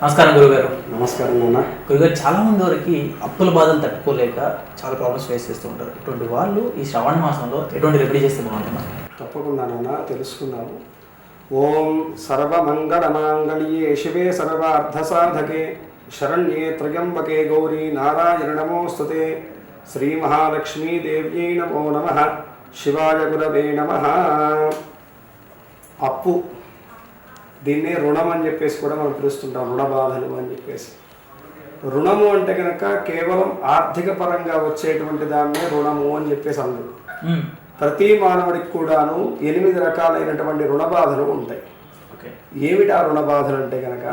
నమస్కారం గురుగారు. నమస్కారం నాన్న. గురుగారు, చాలా మంది వరకు అప్పుల బాధలు తట్టుకోలేక చాలా ప్రాబ్లమ్స్ ఫేస్ చేస్తూ ఉంటారు. ఇటువంటి వాళ్ళు ఈ శ్రావణ మాసంలో ఎటువంటి రెమెడీ చేస్తే బాగుంటున్నారు? తప్పకుండా నాన్న తెలుసుకున్నాము. ఓం సర్వమంగళమాంగళ్యే శివే సర్వార్థసాధకే శరణ్యే త్రయంబకే గౌరీ నారాయణ నమోస్తుతే. శ్రీ మహాలక్ష్మీ దేవ్యై నమో నమః. శివాయ గురవే నమః. అప్పు, దీన్నే రుణం అని చెప్పేసి కూడా మనం పిలుస్తుంటాం, రుణ బాధలు అని చెప్పేసి. రుణము అంటే కనుక కేవలం ఆర్థిక పరంగా వచ్చేటువంటి దాన్నే రుణము అని చెప్పేసి అందరు. ప్రతి మానవుడికి కూడాను 8 రకాలైనటువంటి రుణ బాధలు ఉంటాయి. ఏమిటి ఆ రుణ బాధలు అంటే కనుక,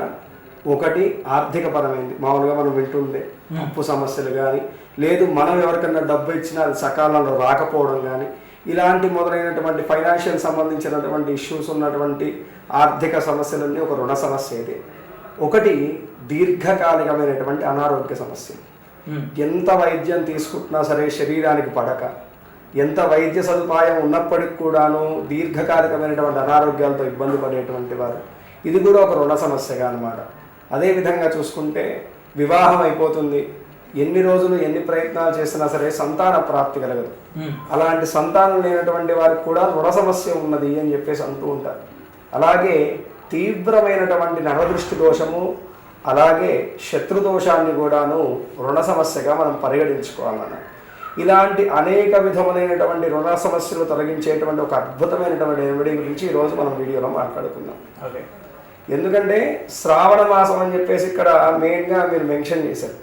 ఒకటి ఆర్థిక పరమైంది, మామూలుగా మనం వింటుండే అప్పు సమస్యలు కానీ, లేదు మనం ఎవరికన్నా డబ్బు ఇచ్చినా అది సకాలంలో రాకపోవడం కానీ, ఇలాంటి మొదలైనటువంటి ఫైనాన్షియల్ సంబంధించినటువంటి ఇష్యూస్ ఉన్నటువంటి ఆర్థిక సమస్యలన్నీ ఒక రుణ సమస్య. ఇది ఒకటి దీర్ఘకాలికమైనటువంటి అనారోగ్య సమస్య. ఎంత వైద్యం తీసుకుంటున్నా సరే శరీరానికి పడక, ఎంత వైద్య సదుపాయం ఉన్నప్పటికి కూడాను దీర్ఘకాలికమైనటువంటి అనారోగ్యాలతో ఇబ్బంది పడేటువంటి వారు, ఇది కూడా ఒక రుణ సమస్యగా అన్నమాట. అదేవిధంగా చూసుకుంటే వివాహం అయిపోతుంది, ఎన్ని రోజులు ఎన్ని ప్రయత్నాలు చేసినా సరే సంతాన ప్రాప్తి కలగదు. అలాంటి సంతానం లేనటువంటి వారికి కూడా రుణ సమస్య ఉన్నది అని చెప్పేసి అంటూ ఉంటారు. అలాగే తీవ్రమైనటువంటి నరదృష్టి దోషము, అలాగే శత్రుదోషాన్ని కూడాను రుణ సమస్యగా మనం పరిగణించుకోవాలన్న. ఇలాంటి అనేక విధములైనటువంటి రుణ సమస్యలు తొలగించేటువంటి ఒక అద్భుతమైనటువంటి రెమెడీ గురించి ఈరోజు మనం వీడియోలో మాట్లాడుకుందాం. ఎందుకంటే శ్రావణ మాసం అని చెప్పేసి ఇక్కడ మెయిన్గా మీరు మెన్షన్ చేశారు.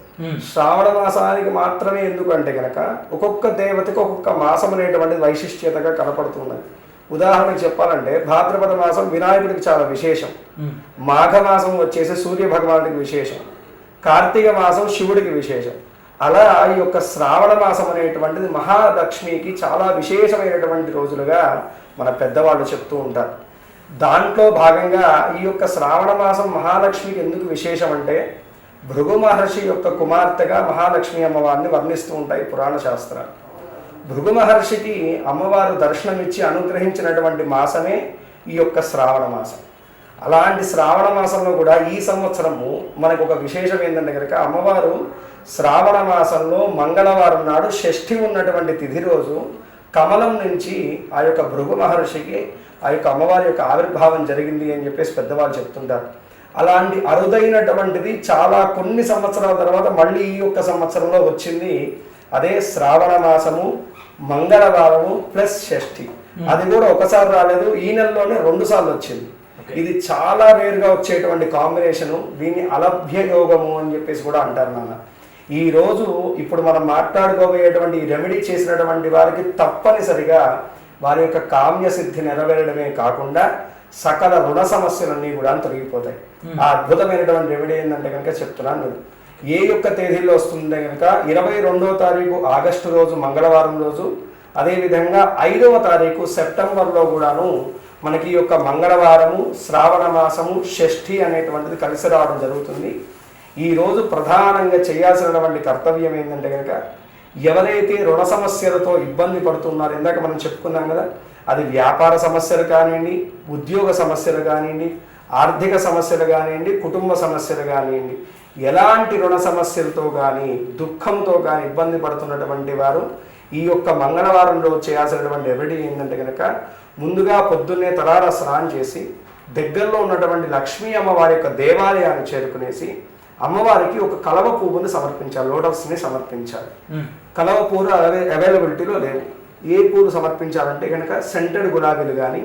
శ్రావణ మాసానికి మాత్రమే ఎందుకంటే కనుక ఒక్కొక్క దేవతకి ఒక్కొక్క మాసం అనేటువంటిది వైశిష్ట్యతగా కనపడుతున్నది. ఉదాహరణకు చెప్పాలంటే భాద్రపద మాసం వినాయకుడికి చాలా విశేషం, మాఘమాసం వచ్చేసి సూర్య భగవానుడికి విశేషం, కార్తీక మాసం శివుడికి విశేషం. అలా ఈ యొక్క శ్రావణ మాసం అనేటువంటిది మహాలక్ష్మికి చాలా విశేషమైనటువంటి రోజులుగా మన పెద్దవాళ్ళు చెప్తూ ఉంటారు. దాంట్లో భాగంగా ఈ యొక్క శ్రావణ మాసం మహాలక్ష్మికి ఎందుకు విశేషం అంటే, భృగు మహర్షి యొక్క కుమార్తెగా మహాలక్ష్మి అమ్మవారిని వర్ణిస్తూ ఉంటాయి పురాణ శాస్త్రాలు. భృగు మహర్షికి అమ్మవారు దర్శనమిచ్చి అనుగ్రహించినటువంటి మాసమే ఈ యొక్క శ్రావణ మాసం. అలాంటి శ్రావణ మాసంలో కూడా ఈ సంవత్సరము మనకు ఒక విశేషం ఏంటంటే కనుక, అమ్మవారు శ్రావణ మాసంలో మంగళవారం నాడు షష్ఠి ఉన్నటువంటి తిథి రోజు కమలం నుంచి ఆ యొక్క భృగు మహర్షికి ఆ యొక్క అమ్మవారి యొక్క ఆవిర్భావం జరిగింది అని చెప్పేసి పెద్దవాళ్ళు చెప్తుంటారు. అలాంటి అరుదైనటువంటిది చాలా కొన్ని సంవత్సరాల తర్వాత మళ్ళీ ఈ యొక్క సంవత్సరంలో వచ్చింది. అదే శ్రావణ మాసము, మంగళవారము ప్లస్ షష్ఠి. అది కూడా ఒకసారి రాలేదు, ఈ నెలలోనే 2 సార్లు వచ్చింది. ఇది చాలా రేరుగా వచ్చేటువంటి కాంబినేషను. దీన్ని అలభ్య యోగము అని చెప్పేసి కూడా అంటారు నాన్న. ఈ రోజు ఇప్పుడు మనం మాట్లాడుకోబోయేటువంటి ఈ రెమెడీ చేసినటువంటి వారికి తప్పనిసరిగా వారి యొక్క కామ్య సిద్ధి నెరవేరడమే కాకుండా సకల రుణ సమస్యలన్నీ కూడా తొలగిపోతాయి. ఆ అద్భుతమైనటువంటి రెమెడీ ఏంటంటే కనుక చెప్తున్నాను. ఏ యొక్క తేదీలో వస్తుందంటే కనుక 22వ తారీఖు ఆగస్టు రోజు మంగళవారం రోజు, అదేవిధంగా 5వ తారీఖు సెప్టెంబర్లో కూడాను మనకి ఈ యొక్క మంగళవారము, శ్రావణ మాసము, షష్ఠి అనేటువంటిది కలిసి రావడం జరుగుతుంది. ఈరోజు ప్రధానంగా చేయాల్సినటువంటి కర్తవ్యం ఏంటంటే కనుక, ఎవరైతే రుణ సమస్యలతో ఇబ్బంది పడుతున్నారో, ఇందాక మనం చెప్పుకున్నాం కదా, అది వ్యాపార సమస్యలు కానివ్వండి, ఉద్యోగ సమస్యలు కానివ్వండి, ఆర్థిక సమస్యలు కానివ్వండి, కుటుంబ సమస్యలు కానివ్వండి, ఎలాంటి రుణ సమస్యలతో కానీ దుఃఖంతో కానీ ఇబ్బంది పడుతున్నటువంటి వారు ఈ యొక్క మంగళవారం రోజు చేయాల్సినటువంటి రెమెడీ ఏంటంటే కనుక, ముందుగా పొద్దున్నే తలారా స్నానం చేసి దగ్గరలో ఉన్నటువంటి లక్ష్మీ అమ్మవారి యొక్క దేవాలయాన్ని చేరుకునేసి అమ్మవారికి ఒక కలవ పువ్వుని సమర్పించాలి, లోటస్ని సమర్పించాలి. కలవ పువ్వులు అవైలబిలిటీలో లేవు. ఏ పూలు సమర్పించాలంటే కనుక సెంటెడ్ గులాబీలు కానీ,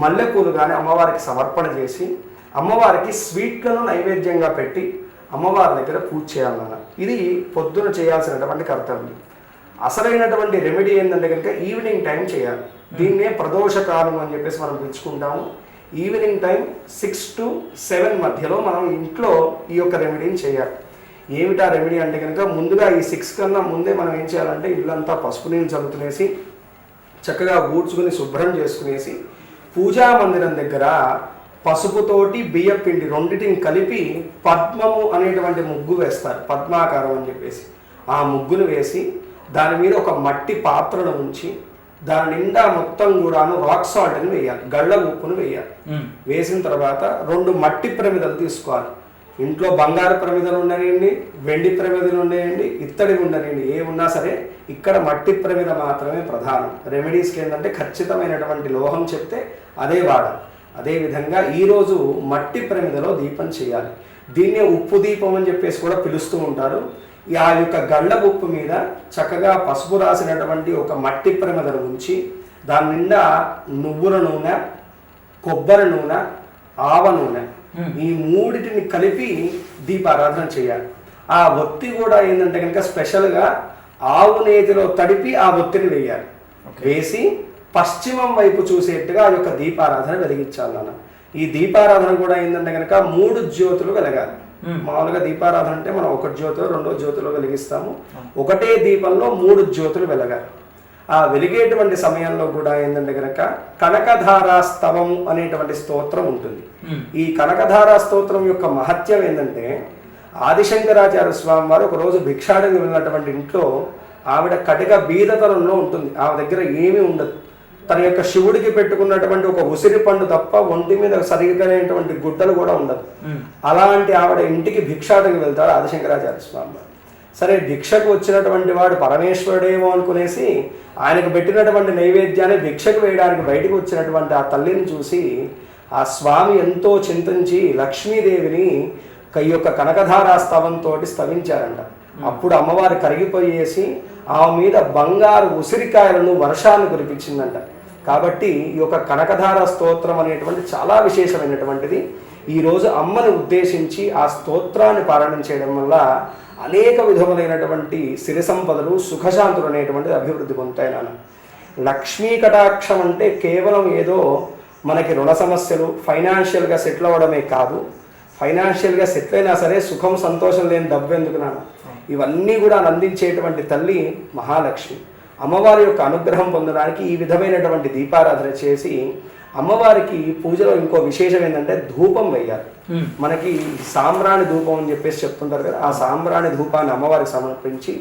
మల్లెపూలు కానీ అమ్మవారికి సమర్పణ చేసి అమ్మవారికి స్వీట్లను నైవేద్యంగా పెట్టి అమ్మవారి దగ్గర పూజ చేయాలన్న. ఇది పొద్దున చేయాల్సినటువంటి కర్తవ్యం. అసలైనటువంటి రెమెడీ ఏంటంటే కనుక ఈవినింగ్ టైం చేయాలి. దీన్నే ప్రదోషకాలం అని చెప్పేసి మనం పిలుచుకుంటాము. ఈవినింగ్ టైం 6 to 7 మధ్యలో మనం ఇంట్లో ఈ యొక్క రెమెడీని చేయాలి. ఏమిటా రెమెడీ అంటే కనుక, ముందుగా ఈ 6 కన్నా ముందే మనం ఏం చేయాలంటే ఇల్లంతా పసుపు నీళ్ళు చల్లుకునేసి చక్కగా ఊడ్చుకుని శుభ్రం చేసుకునేసి పూజా మందిరం దగ్గర పసుపుతోటి బియ్యం పిండి రెండింటిని కలిపి పద్మము అనేటువంటి ముగ్గు వేస్తారు, పద్మాకారం అని చెప్పేసి. ఆ ముగ్గును వేసి దాని మీద ఒక మట్టి పాత్రను ఉంచి దాని నిండా మొత్తం కూడాను రాక్ సాల్ట్ని వేయాలి, గళ్ళ ఉప్పును వేయాలి. వేసిన తర్వాత 2 మట్టి ప్రమిదలు తీసుకోవాలి. ఇంట్లో బంగారు ప్రమిదలు ఉండనివ్వండి, వెండి ప్రమిదలు ఉండనివ్వండి, ఇత్తడి ఉండనివ్వండి, ఏ ఉన్నా సరే ఇక్కడ మట్టి ప్రమిద మాత్రమే ప్రధానం. రెమెడీస్కి ఏంటంటే ఖచ్చితమైనటువంటి లోహం చెప్తే అదే వాడాలి. అదేవిధంగా ఈరోజు మట్టి ప్రమిదలో దీపం చేయాలి. దీన్నే ఉప్పు దీపం అని చెప్పేసి కూడా పిలుస్తూ ఉంటారు. ఆ యొక్క గళ్ళ ఉప్పు మీద చక్కగా పసుపు రాసినటువంటి ఒక మట్టి ప్రమిదను ఉంచి దాని నిండా నువ్వుల నూనె, కొబ్బరి నూనె, ఆవ నూనె ఈ మూడిటిని కలిపి దీపారాధన చేయాలి. ఆ ఒత్తి కూడా ఏంటంటే కనుక స్పెషల్గా ఆవు నేతిలో తడిపి ఆ ఒత్తిని వేయాలి. వేసి పశ్చిమం వైపు చూసేట్టుగా ఆ యొక్క దీపారాధన వెలిగించాలి నాన్న. ఈ దీపారాధన కూడా ఏంటంటే కనుక 3 జ్యోతులు వెలగాలి. మామూలుగా దీపారాధన అంటే మనం 1 జ్యోతిలో 2 జ్యోతిలో వెలిగిస్తాము. ఒకటే దీపంలో 3 జ్యోతులు వెలగాలి. ఆ వెలిగేటువంటి సమయంలో కూడా ఏంటంటే కనుక కనకధారా స్తవం అనేటువంటి స్తోత్రం ఉంటుంది. ఈ కనకధారా స్తోత్రం యొక్క మహత్యం ఏంటంటే ఆదిశంకరాచార్య స్వామి వారు ఒకరోజు భిక్షాటనకు వెళ్ళినటువంటి ఇంట్లో ఆవిడ కటిక బీదతనంలో ఉంటుంది. ఆమె దగ్గర ఏమీ ఉండదు. తన యొక్క శివుడికి పెట్టుకున్నటువంటి ఒక ఉసిరి పండు తప్ప ఒంటి మీద సరిగైనటువంటి గుడ్డలు కూడా ఉండదు. అలాంటి ఆవిడ ఇంటికి భిక్షాటనకు వెళ్తాడు ఆదిశంకరాచార్య స్వామి వారు. సరే భిక్షకు వచ్చినటువంటి వాడు పరమేశ్వరుడేమో అనుకునేసి ఆయనకు పెట్టినటువంటి నైవేద్యాన్ని భిక్షకు వేయడానికి బయటకు వచ్చినటువంటి ఆ తల్లిని చూసి ఆ స్వామి ఎంతో చింతించి లక్ష్మీదేవిని ఈ యొక్క కనకధారా స్తవంతో స్తవించారంట. అప్పుడు అమ్మవారు కరిగిపోయేసి ఆమె మీద బంగారు ఉసిరికాయలను వర్షాన్ని కురిపించిందంట. కాబట్టి ఈ యొక్క కనకధార స్తోత్రం అనేటువంటి చాలా విశేషమైనటువంటిది. ఈరోజు అమ్మను ఉద్దేశించి ఆ స్తోత్రాన్ని పారాయణం చేయడం వల్ల అనేక విధములైనటువంటి సిరి సంపదలు, సుఖశాంతులు అనేటువంటిది అభివృద్ధి పొందుతాయి నాన్న. లక్ష్మీ కటాక్షం అంటే కేవలం ఏదో మనకి రుణ సమస్యలు, ఫైనాన్షియల్గా సెటిల్ అవ్వడమే కాదు. ఫైనాన్షియల్గా సెటిల్ అయినా సరే సుఖం, సంతోషం లేని డబ్బు ఎందుకు నాన్న? ఇవన్నీ కూడా అందించేటువంటి తల్లి మహాలక్ష్మి. అమ్మవారి యొక్క అనుగ్రహం పొందడానికి ఈ విధమైనటువంటి దీపారాధన చేసి అమ్మవారికి పూజలో ఇంకో విశేషం ఏంటంటే ధూపం వేయాలి. మనకి సాంబ్రాణి ధూపం అని చెప్పేసి చెప్తుంటారు కదా, ఆ సాంబ్రాణి ధూపాన్ని అమ్మవారికి సమర్పించి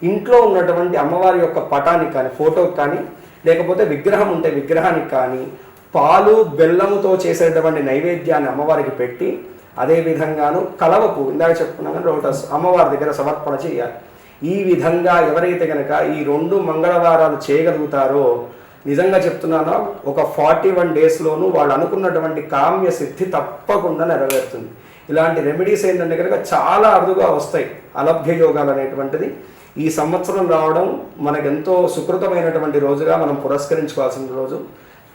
ఇంట్లో ఉన్నటువంటి అమ్మవారి యొక్క పటానికి కానీ, ఫోటోకి కానీ, లేకపోతే విగ్రహం ఉంటే విగ్రహానికి కానీ పాలు బెల్లముతో చేసేటువంటి నైవేద్యాన్ని అమ్మవారికి పెట్టి, అదేవిధంగాను కలవకు ఇందాక చెప్పుకున్నాం కానీ లోటస్ అమ్మవారి దగ్గర సమర్పణ చేయాలి. ఈ విధంగా ఎవరైతే కనుక ఈ 2 మంగళవారాలు చేయగలుగుతారో నిజంగా చెప్తున్నానో ఒక 41 డేస్లోనూ వాళ్ళు అనుకున్నటువంటి కామ్య సిద్ధి తప్పకుండా నెరవేరుతుంది. ఇలాంటి రెమెడీస్ ఏంటంటే కనుక చాలా అరుదుగా వస్తాయి. అలభ్య యోగాలు అనేటువంటిది ఈ సంవత్సరం రావడం మనకెంతో సుకృతమైనటువంటి రోజుగా మనం పురస్కరించుకోవాల్సిన రోజు.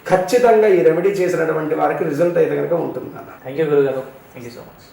ఖచ్చితంగా ఈ రెమెడీ చేసినటువంటి వారికి రిజల్ట్ అయితే కనుక ఉంటుంది. థ్యాంక్ యూ గురుగారు. Thank you so much.